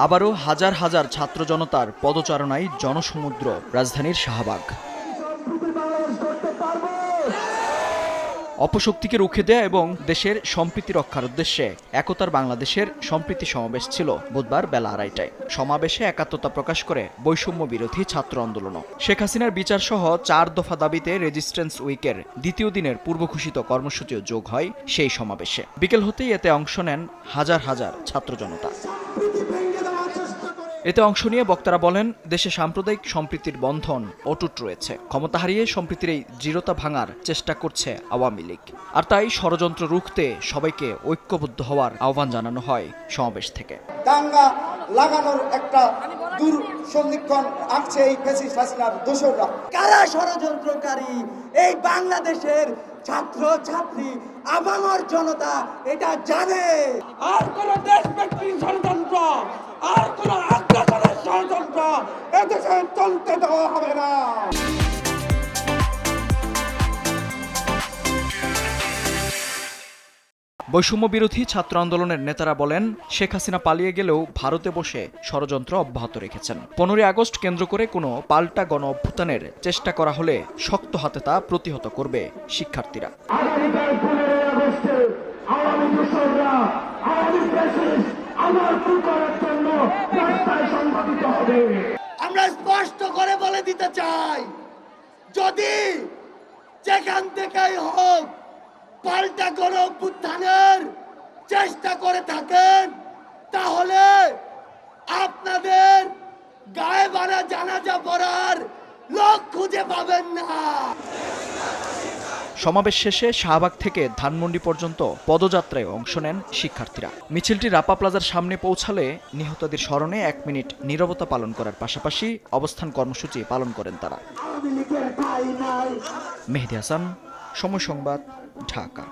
আবারও হাজার হাজার ছাত্র জনতার পদচারণায় জনসমুদ্র রাজধানীর শাহবাগ। অপশক্তিকে রুখে দেয়া এবং দেশের সম্প্রীতি রক্ষার উদ্দেশ্যে একতার বাংলাদেশের সম্প্রীতি সমাবেশ ছিল বুধবার বেলা 2:30টায়। সমাবেশে একাত্মতা প্রকাশ করে বৈষম্য বিরোধী ছাত্র আন্দোলনও। শেখ হাসিনার বিচার সহ 4 দফা দাবিতে রেজিস্ট্যান্স উইকের দ্বিতীয় দিনের পূর্ব ঘোষিত কর্মসূচিও যোগ হয় সেই সমাবেশে। বিকেল হতেই এতে অংশ নেন হাজার হাজার ছাত্র জনতা। এতে অংশ নিয়ে বক্তারা বলেন, দেশে সাম্প্রদায়িক সম্প্রীতির বন্ধন অটুট রয়েছে। ক্ষমতা হারিয়ে সম্প্রীতির এই দৃঢ়তা ভাঙার চেষ্টা করছে আওয়ামী লীগ। আর তাই ষড়যন্ত্র রুখতে সবাইকে ঐক্যবদ্ধ হওয়ার আহ্বান জানানো হয় সমাবেশ থেকে। দাঙ্গা লাগানোর একটা দুঃসন্ধিক্ষণ আঁকছে এই ফ্যাসিস্ট হাসিনার দোসররা। কারা ষড়যন্ত্রকারী? এই বাংলাদেশের ছাত্র ছাত্রী আপামর জনতা এটা জানে। আর কোন দেশব্যাপী ষড়যন্ত্র, আর কোন আগ্রাসনের ষড়যন্ত্র এদেশে চলতে দেওয়া হবে না। বৈষম্য বিরোধী ছাত্র আন্দোলনের নেতারা বলেন, শেখ হাসিনা পালিয়ে গেলেও ভারতে বসে ষড়যন্ত্র অব্যাহত রেখেছেন। 15 আগস্ট কেন্দ্র করে কোনো পাল্টা গণ অভ্যুত্থানের চেষ্টা করা হলে শক্ত হাতে তা প্রতিহত করবে শিক্ষার্থীরা। আমরা স্পষ্ট করে বলে দিতে চাই, যদি যেখান থেকেই হোক পাল্টা গণ অভ্যুত্থানের চেষ্টা করে থাকেন, তাহলে আপনাদের গায়ে বাড়া জানাজা পড়ার লোক খুঁজে পাবেন না। সমাবেশ শেষে শাহবাগ থেকে ধানমন্ডি পর্যন্ত পদযাত্রায় অংশ নেন শিক্ষার্থীরা। মিছিলটি রাপা প্লাজার সামনে পৌঁছালে নিহতদের স্মরণে 1 মিনিট নীরবতা পালন করার পাশাপাশি অবস্থান কর্মসূচি পালন করেন তারা। মেহেদী হাসান, সময় সংবাদ, ঢাকা।